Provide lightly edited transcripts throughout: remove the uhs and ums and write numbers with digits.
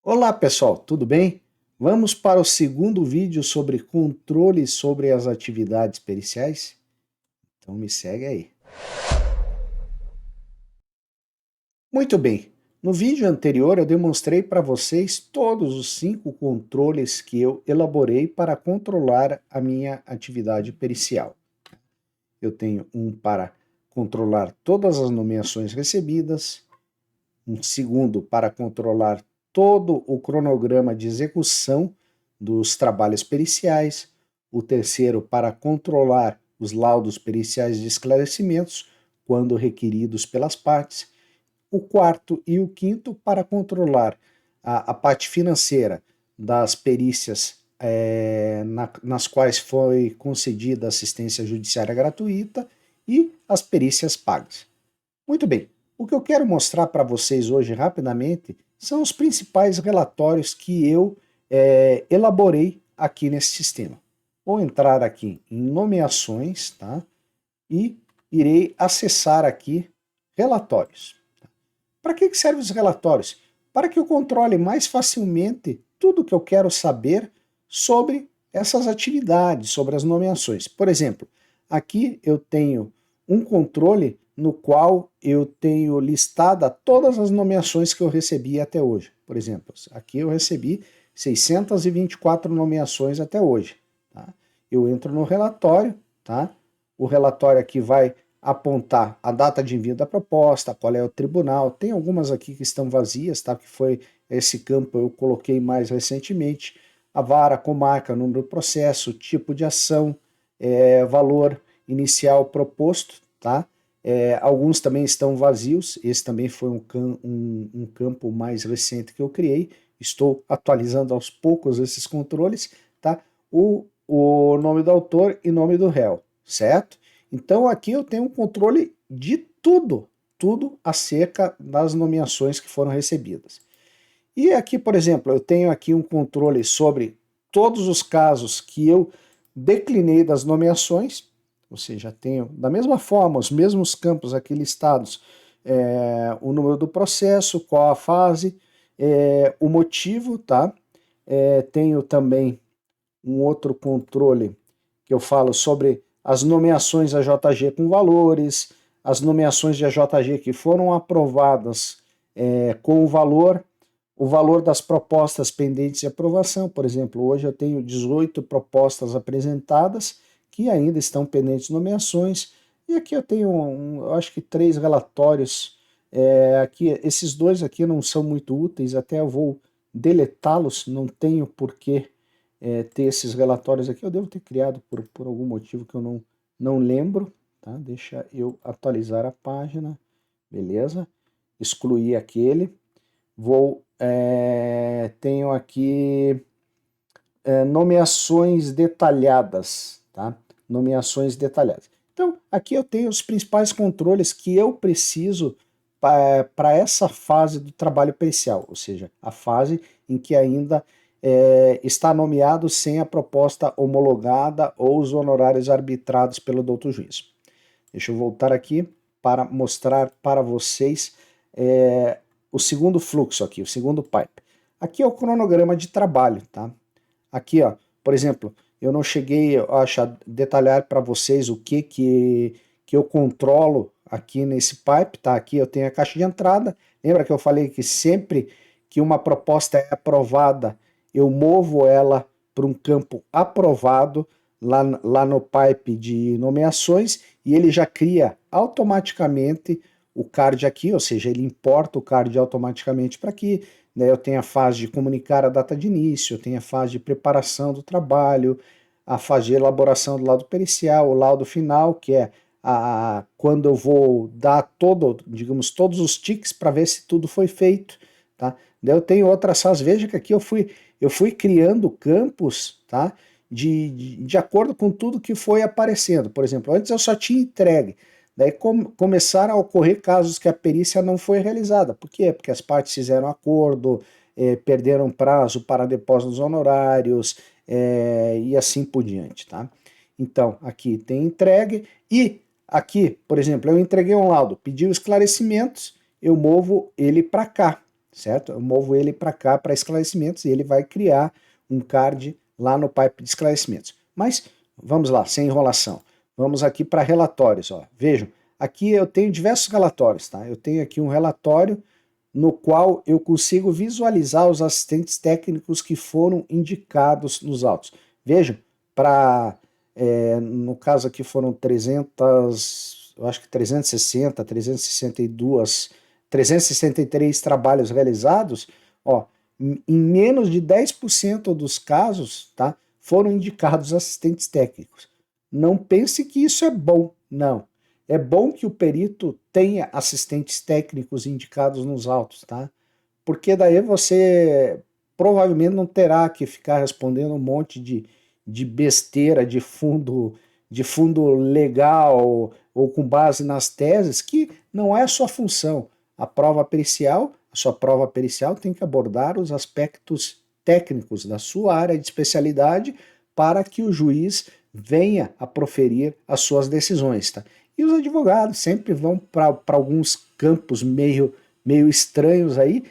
Olá pessoal, tudo bem? Vamos para o segundo vídeo sobre controle sobre as atividades periciais? Então me segue aí. Muito bem, no vídeo anterior eu demonstrei para vocês todos os 5 controles que eu elaborei para controlar a minha atividade pericial. Eu tenho um para controlar todas as nomeações recebidas, um segundo para controlar todo o cronograma de execução dos trabalhos periciais, o terceiro para controlar os laudos periciais de esclarecimentos, quando requeridos pelas partes, o quarto e o quinto para controlar a parte financeira das perícias nas quais foi concedida assistência judiciária gratuita e as perícias pagas. Muito bem, o que eu quero mostrar para vocês hoje rapidamente são os principais relatórios que eu elaborei aqui nesse sistema. Vou entrar aqui em nomeações, tá? E irei acessar aqui relatórios. Para que servem os relatórios? Para que eu controle mais facilmente tudo que eu quero saber sobre essas atividades, sobre as nomeações. Por exemplo, aqui eu tenho um controle no qual eu tenho listada todas as nomeações que eu recebi até hoje. Por exemplo, aqui eu recebi 624 nomeações até hoje. Tá? Eu entro no relatório, tá? O relatório aqui vai apontar a data de envio da proposta, qual é o tribunal. Tem algumas aqui que estão vazias, tá? Que foi esse campo eu coloquei mais recentemente. A vara, a comarca, número do processo, tipo de ação, valor inicial proposto, tá? Alguns também estão vazios, esse também foi um campo mais recente que eu criei, estou atualizando aos poucos esses controles, tá? O nome do autor e nome do réu, certo? Então aqui eu tenho um controle de tudo, tudo acerca das nomeações que foram recebidas. E aqui, por exemplo, eu tenho aqui um controle sobre todos os casos que eu declinei das nomeações, ou seja, tenho da mesma forma os mesmos campos aqui listados, o número do processo, qual a fase, o motivo, tá? Tenho também um outro controle que eu falo sobre as nomeações a JG com valores, as nomeações de AJG que foram aprovadas com o valor das propostas pendentes de aprovação. Por exemplo, hoje eu tenho 18 propostas apresentadas que ainda estão pendentes de nomeações, e aqui eu tenho, eu acho que 3 relatórios, aqui, esses dois aqui não são muito úteis, até eu vou deletá-los, não tenho por que ter esses relatórios aqui, eu devo ter criado por algum motivo que eu não lembro, tá? Deixa eu atualizar a página, beleza? Excluir aquele, tenho aqui nomeações detalhadas, tá? Nomeações detalhadas. Então, aqui eu tenho os principais controles que eu preciso para essa fase do trabalho pericial, ou seja, a fase em que ainda está nomeado sem a proposta homologada ou os honorários arbitrados pelo doutor juiz. Deixa eu voltar aqui para mostrar para vocês o segundo fluxo aqui, o segundo pipe. Aqui é o cronograma de trabalho, tá? Aqui, ó, por exemplo, eu não cheguei a detalhar para vocês o que eu controlo aqui nesse pipe, tá? Aqui eu tenho a caixa de entrada. Lembra que eu falei que sempre que uma proposta é aprovada, eu movo ela para um campo aprovado lá no pipe de nomeações e ele já cria automaticamente o card aqui, ou seja, ele importa o card automaticamente para aqui. Né? Eu tenho a fase de comunicar a data de início, eu tenho a fase de preparação do trabalho, a fase de elaboração do laudo pericial, o laudo final, que é quando eu vou dar digamos, todos os tiques para ver se tudo foi feito. Tá? Daí eu tenho outras fases, veja que aqui eu fui criando campos, tá? De acordo com tudo que foi aparecendo. Por exemplo, antes eu só tinha entregue, daí começaram a ocorrer casos que a perícia não foi realizada. Por quê? Porque as partes fizeram acordo, perderam prazo para depósito dos honorários e assim por diante. Tá? Então, aqui tem entregue e aqui, por exemplo, eu entreguei um laudo, pedi esclarecimentos, eu movo ele para cá. certo? Eu movo ele para cá, para esclarecimentos, e ele vai criar um card lá no pipe de esclarecimentos. Mas vamos lá, sem enrolação. Vamos aqui para relatórios, ó. Vejam, aqui eu tenho diversos relatórios, tá? Eu tenho aqui um relatório no qual eu consigo visualizar os assistentes técnicos que foram indicados nos autos. Vejam, no caso aqui foram 300, eu acho que 360, 362, 363 trabalhos realizados, ó, em menos de 10% dos casos, tá, foram indicados assistentes técnicos. Não pense que isso é bom, não. É bom que o perito tenha assistentes técnicos indicados nos autos, tá? Porque daí você provavelmente não terá que ficar respondendo um monte de besteira, de fundo legal ou com base nas teses, que não é a sua função. A sua prova pericial tem que abordar os aspectos técnicos da sua área de especialidade para que o juiz venha a proferir as suas decisões, tá? E os advogados sempre vão para alguns campos meio estranhos aí,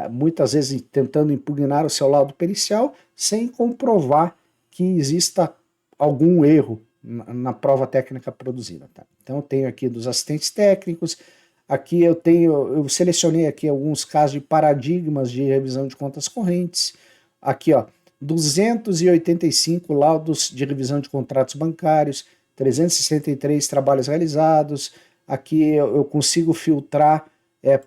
muitas vezes tentando impugnar o seu laudo pericial, sem comprovar que exista algum erro na prova técnica produzida. Tá? Então eu tenho aqui dos assistentes técnicos, aqui eu selecionei aqui alguns casos de paradigmas de revisão de contas correntes, aqui ó, 285 laudos de revisão de contratos bancários, 363 trabalhos realizados, aqui eu consigo filtrar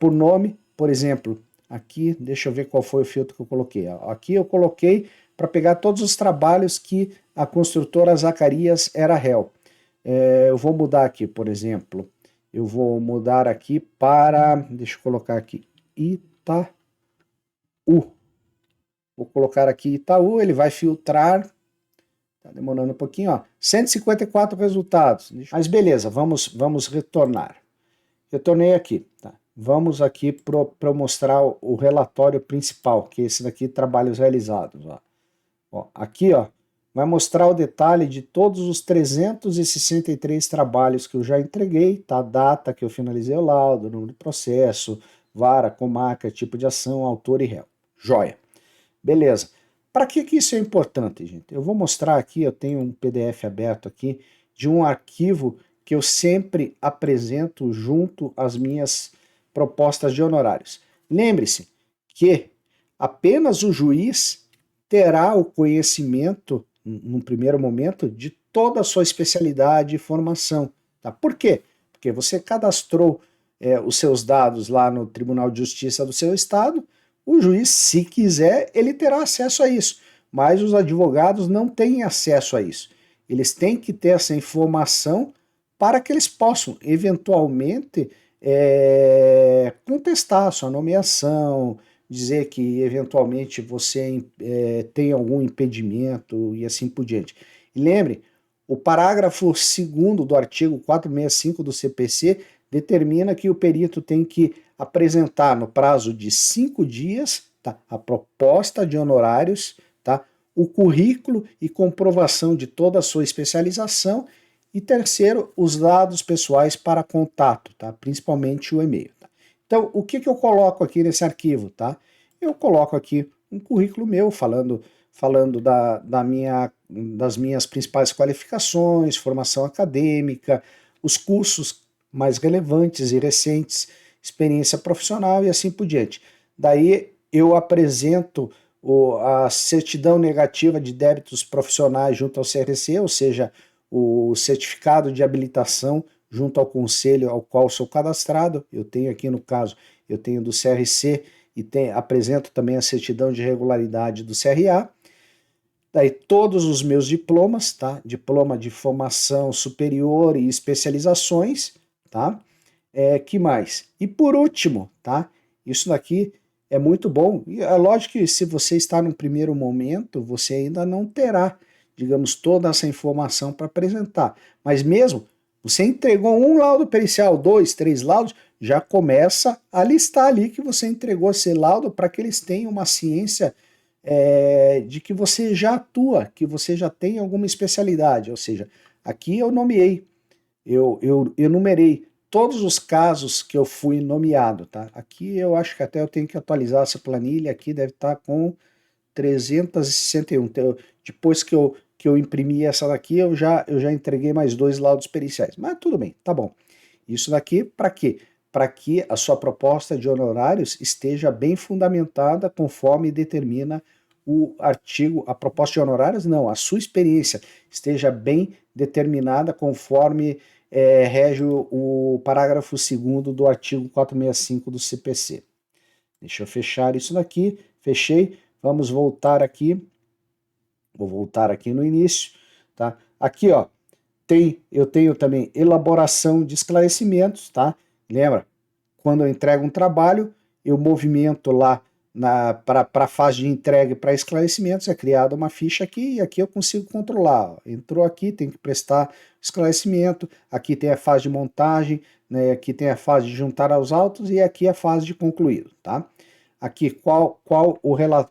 por nome, por exemplo, aqui, deixa eu ver qual foi o filtro que eu coloquei. Aqui eu coloquei para pegar todos os trabalhos que a construtora Zacarias era réu. Eu vou mudar aqui, por exemplo, eu vou mudar aqui para, deixa eu colocar aqui, Itaú. Vou colocar aqui Itaú, ele vai filtrar, tá demorando um pouquinho, ó, 154 resultados. Mas beleza, vamos retornar. Retornei aqui, tá? Vamos aqui para mostrar o relatório principal, que é esse daqui, trabalhos realizados. Ó, aqui, ó, vai mostrar o detalhe de todos os 363 trabalhos que eu já entreguei, tá? A data que eu finalizei o laudo, número do processo, vara, comarca, tipo de ação, autor e réu. Joia. Beleza. Para que isso é importante, gente? Eu vou mostrar aqui, eu tenho um PDF aberto aqui, de um arquivo que eu sempre apresento junto às minhas propostas de honorários. Lembre-se que apenas o juiz terá o conhecimento, num primeiro momento, de toda a sua especialidade e formação. Tá? Por quê? Porque você cadastrou os seus dados lá no Tribunal de Justiça do seu estado, o juiz, se quiser, ele terá acesso a isso, mas os advogados não têm acesso a isso. Eles têm que ter essa informação para que eles possam, eventualmente, contestar a sua nomeação, dizer que, eventualmente, você tem algum impedimento e assim por diante. E lembre, o parágrafo 2º do artigo 465 do CPC determina que o perito tem que apresentar no prazo de 5 dias, tá, a proposta de honorários, tá, o currículo e comprovação de toda a sua especialização e terceiro, os dados pessoais para contato, tá, principalmente o e-mail. Tá. Então, o que eu coloco aqui nesse arquivo? Tá? Eu coloco aqui um currículo meu falando das minhas principais qualificações, formação acadêmica, os cursos mais relevantes e recentes, experiência profissional e assim por diante. Daí eu apresento a certidão negativa de débitos profissionais junto ao CRC, ou seja, o certificado de habilitação junto ao conselho ao qual sou cadastrado. Eu tenho aqui no caso, eu tenho do CRC e apresento também a certidão de regularidade do CRA. Daí todos os meus diplomas, tá? Diploma de formação superior e especializações, tá? Que mais? E por último, tá? Isso daqui é muito bom. E é lógico que se você está no primeiro momento, você ainda não terá, digamos, toda essa informação para apresentar. Mas mesmo, você entregou um laudo pericial, 2, 3 laudos, já começa a listar ali que você entregou esse laudo para que eles tenham uma ciência de que você já atua, que você já tem alguma especialidade. Ou seja, aqui eu nomeei, eu enumerei todos os casos que eu fui nomeado, tá? Aqui eu acho que até eu tenho que atualizar essa planilha, aqui deve estar com 361. Então, depois que eu imprimi essa daqui, eu já entreguei mais 2 laudos periciais. Mas tudo bem, tá bom. Isso daqui para quê? Para que a sua proposta de honorários esteja bem fundamentada conforme determina o artigo, a proposta de honorários, não, a sua experiência esteja bem determinada conforme rege o parágrafo 2º do artigo 465 do CPC. Deixa eu fechar isso daqui, fechei, vamos voltar aqui, vou voltar aqui no início, tá? Aqui, ó, eu tenho também elaboração de esclarecimentos, tá? Lembra? Quando eu entrego um trabalho, eu movimento lá para a fase de entrega e para esclarecimentos, é criada uma ficha aqui e aqui eu consigo controlar. Entrou aqui, tem que prestar esclarecimento, aqui tem a fase de montagem, né, aqui tem a fase de juntar aos autos e aqui a fase de concluído, tá? Aqui,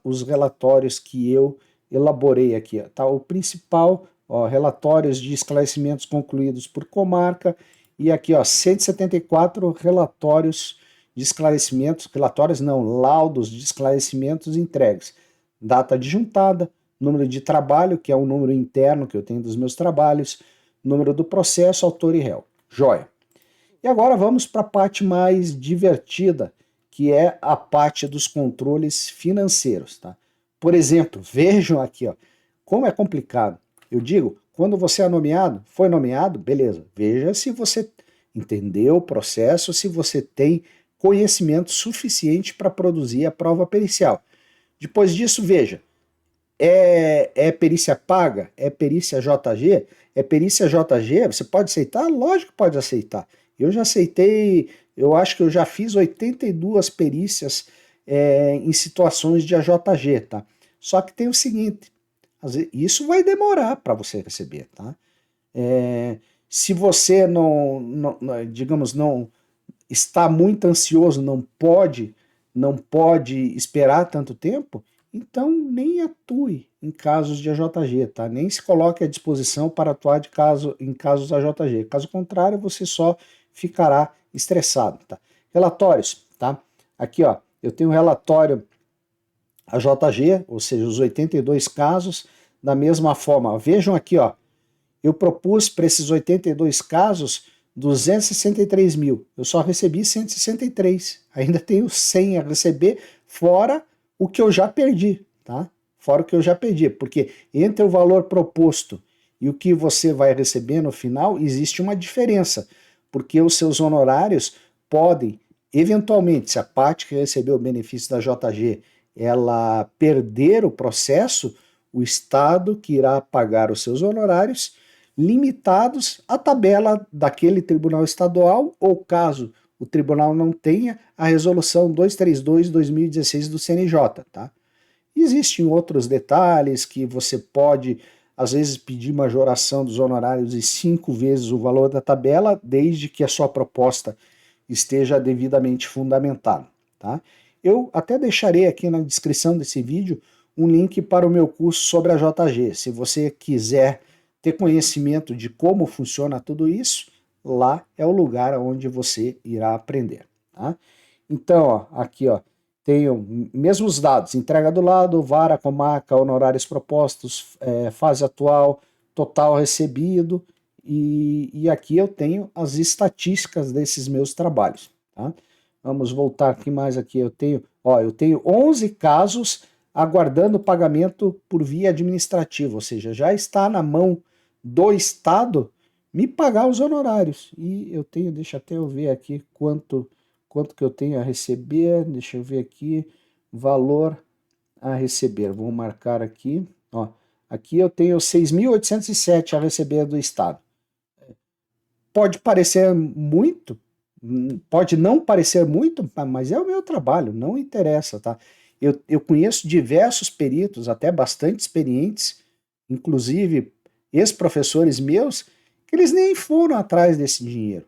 os relatórios que eu elaborei aqui, ó, tá? O principal, ó, relatórios de esclarecimentos concluídos por comarca, e aqui, ó, 174 relatórios de esclarecimentos, relatórios não, laudos de esclarecimentos entregues. Data de juntada, número de trabalho, que é o número interno que eu tenho dos meus trabalhos, número do processo, autor e réu. Joia. E agora vamos para a parte mais divertida, que é a parte dos controles financeiros, tá? Por exemplo, vejam aqui, ó, como é complicado. Eu digo, quando você é nomeado, foi nomeado, beleza. Veja se você entendeu o processo, se você tem conhecimento suficiente para produzir a prova pericial. Depois disso, veja, é perícia paga? É perícia JG? É perícia JG? Você pode aceitar? Lógico que pode aceitar. Eu já aceitei, eu acho que eu já fiz 82 perícias em situações de AJG, tá? Só que tem o seguinte, isso vai demorar para você receber, tá? Se você digamos, não está muito ansioso, não pode esperar tanto tempo, então nem atue em casos de AJG, tá? Nem se coloque à disposição para atuar em casos AJG. Caso contrário, você só ficará estressado, tá? Relatórios, tá? Aqui, ó, eu tenho um relatório AJG, ou seja, os 82 casos, da mesma forma. Vejam aqui, ó, eu propus para esses 82 casos 263 mil. Eu só recebi 163. Ainda tenho 100 a receber, fora o que eu já perdi, tá? Fora o que eu já perdi, porque entre o valor proposto e o que você vai receber no final, existe uma diferença, porque os seus honorários podem, eventualmente, se a parte que recebeu o benefício da JG, ela perder o processo, o Estado que irá pagar os seus honorários limitados à tabela daquele tribunal estadual, ou caso o tribunal não tenha, a resolução 232/2016 do CNJ, tá? Existem outros detalhes que você pode, às vezes, pedir majoração dos honorários em 5 vezes o valor da tabela, desde que a sua proposta esteja devidamente fundamentada, tá? Eu até deixarei aqui na descrição desse vídeo um link para o meu curso sobre a JG. Se você quiser ter conhecimento de como funciona tudo isso, lá é o lugar onde você irá aprender, tá? Então, ó, aqui, ó, tenho mesmos dados, entrega do lado, vara, comarca, honorários propostos, fase atual, total recebido, e aqui eu tenho as estatísticas desses meus trabalhos, tá? Vamos voltar aqui mais aqui, eu tenho 11 casos aguardando pagamento por via administrativa, ou seja, já está na mão do Estado me pagar os honorários. E eu tenho, deixa até eu ver aqui quanto que eu tenho a receber, deixa eu ver aqui, valor a receber, vou marcar aqui, ó, aqui eu tenho 6.807 a receber do Estado. Pode parecer muito, pode não parecer muito, mas é o meu trabalho, não interessa, tá? Eu conheço diversos peritos, até bastante experientes, inclusive ex-professores meus, que eles nem foram atrás desse dinheiro,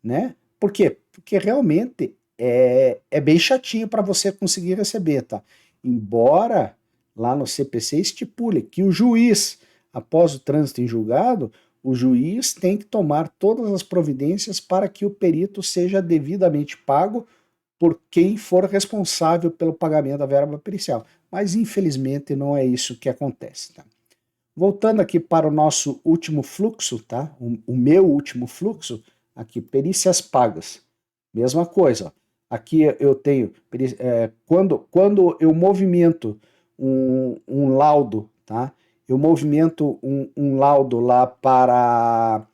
né? Por quê? Porque realmente é bem chatinho para você conseguir receber, tá? Embora lá no CPC estipule que o juiz, após o trânsito em julgado, o juiz tem que tomar todas as providências para que o perito seja devidamente pago por quem for responsável pelo pagamento da verba pericial. Mas, infelizmente, não é isso que acontece. Tá? Voltando aqui para o nosso último fluxo, tá? O meu último fluxo, aqui, perícias pagas. Mesma coisa, ó. Aqui eu tenho, quando eu movimento um laudo, tá? Eu movimento um laudo lá para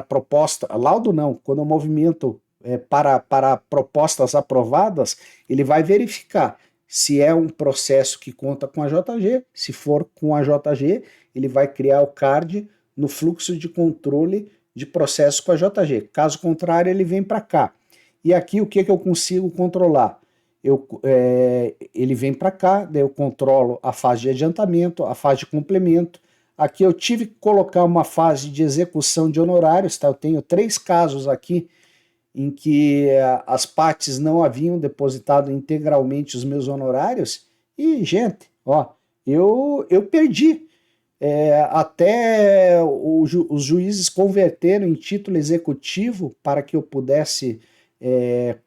proposta, laudo não, quando eu movimento para propostas aprovadas, ele vai verificar se é um processo que conta com a JG, se for com a JG, ele vai criar o card no fluxo de controle de processo com a JG. Caso contrário, ele vem para cá. E aqui o que eu consigo controlar? Ele vem para cá, daí eu controlo a fase de adiantamento, a fase de complemento. Aqui eu tive que colocar uma fase de execução de honorários, tá? Eu tenho 3 casos aqui em que as partes não haviam depositado integralmente os meus honorários e, gente, ó, eu perdi. Até os juízes converteram em título executivo para que eu pudesse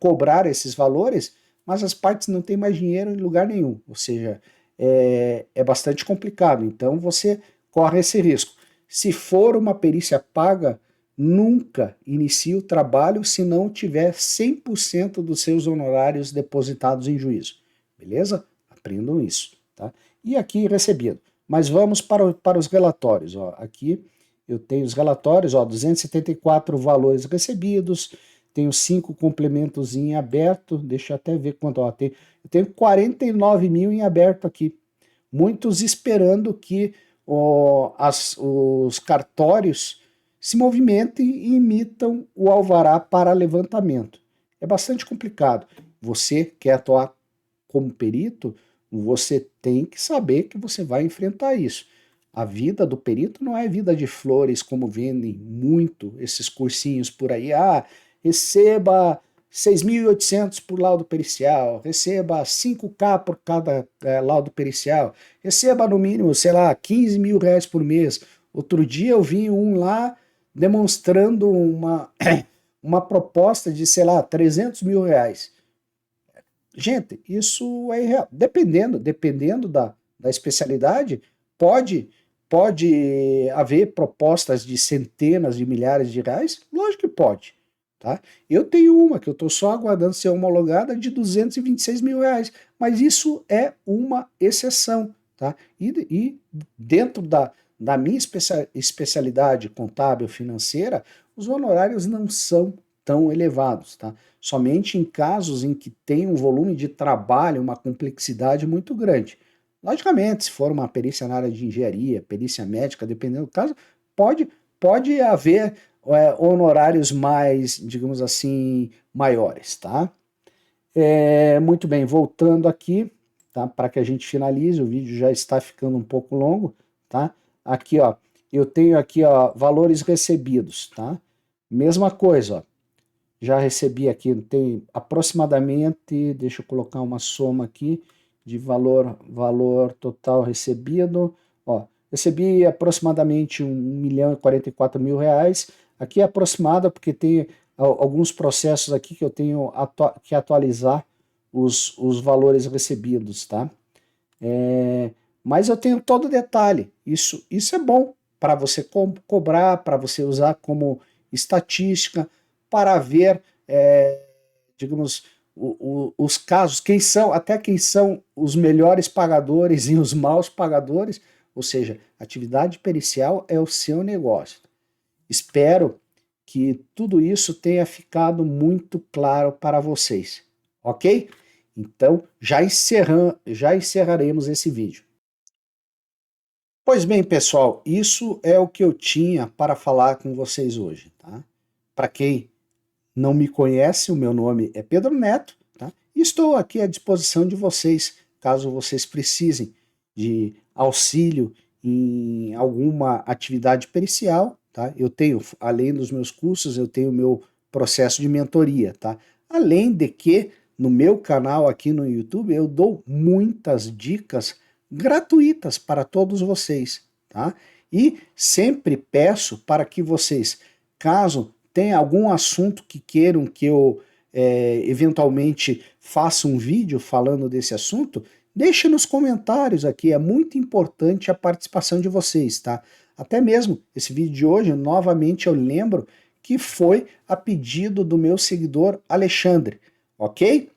cobrar esses valores, mas as partes não têm mais dinheiro em lugar nenhum, ou seja, é bastante complicado, então você corre esse risco. Se for uma perícia paga, nunca inicie o trabalho se não tiver 100% dos seus honorários depositados em juízo, beleza? Aprendam isso, tá? E aqui recebido. Mas vamos para os relatórios, ó. Aqui eu tenho os relatórios, ó, 274 valores recebidos, tenho 5 complementos em aberto, deixa eu até ver quanto, ó, eu tenho 49 mil em aberto aqui, muitos esperando que os cartórios se movimentem e imitam o alvará para levantamento. É bastante complicado. Você quer atuar como perito, você tem que saber que você vai enfrentar isso. A vida do perito não é vida de flores, como vendem muito esses cursinhos por aí. Ah, receba 6.800 por laudo pericial, receba 5K por cada laudo pericial, receba no mínimo, sei lá, 15 mil reais por mês. Outro dia eu vi um lá demonstrando uma proposta de, sei lá, 300 mil reais. Gente, isso é irreal. Dependendo da especialidade, pode haver propostas de centenas de milhares de reais? Lógico que pode. Tá? Eu tenho uma que eu estou só aguardando ser homologada de 226 mil reais, mas isso é uma exceção. Tá? E dentro da minha especialidade contábil financeira, os honorários não são tão elevados. Tá? Somente em casos em que tem um volume de trabalho, uma complexidade muito grande. Logicamente, se for uma perícia na área de engenharia, perícia médica, dependendo do caso, pode haver honorários mais, digamos assim, maiores, tá? Muito bem, voltando aqui, tá? Para que a gente finalize, o vídeo já está ficando um pouco longo, tá? Aqui, ó, eu tenho aqui, ó, valores recebidos, tá? Mesma coisa, ó. Já recebi aqui, tem aproximadamente, deixa eu colocar uma soma aqui, de valor total recebido, ó, recebi aproximadamente 1.044 mil reais, aqui é aproximada porque tem alguns processos aqui que eu tenho que atualizar os valores recebidos, tá? Mas eu tenho todo o detalhe, isso é bom para você cobrar, para você usar como estatística, para ver, digamos, os casos, quem são os melhores pagadores e os maus pagadores, ou seja, atividade pericial é o seu negócio. Espero que tudo isso tenha ficado muito claro para vocês, ok? Então, já encerraremos esse vídeo. Pois bem, pessoal, isso é o que eu tinha para falar com vocês hoje, tá? Para quem não me conhece, o meu nome é Pedro Neto, tá? E estou aqui à disposição de vocês, caso vocês precisem de auxílio em alguma atividade pericial, tá? Eu tenho, além dos meus cursos, eu tenho o meu processo de mentoria, tá? Além de que, no meu canal aqui no YouTube, eu dou muitas dicas gratuitas para todos vocês, tá? E sempre peço para que vocês, caso tenha algum assunto que queiram que eu eventualmente faça um vídeo falando desse assunto, deixe nos comentários aqui, é muito importante a participação de vocês, tá? Até mesmo esse vídeo de hoje, novamente eu lembro que foi a pedido do meu seguidor Alexandre, ok?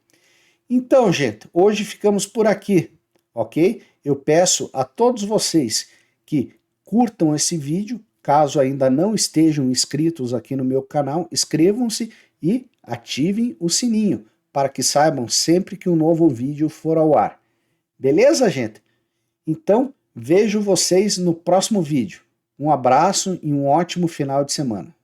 Então, gente, hoje ficamos por aqui, ok? Eu peço a todos vocês que curtam esse vídeo, caso ainda não estejam inscritos aqui no meu canal, inscrevam-se e ativem o sininho, para que saibam sempre que um novo vídeo for ao ar. Beleza, gente? Então, vejo vocês no próximo vídeo. Um abraço e um ótimo final de semana.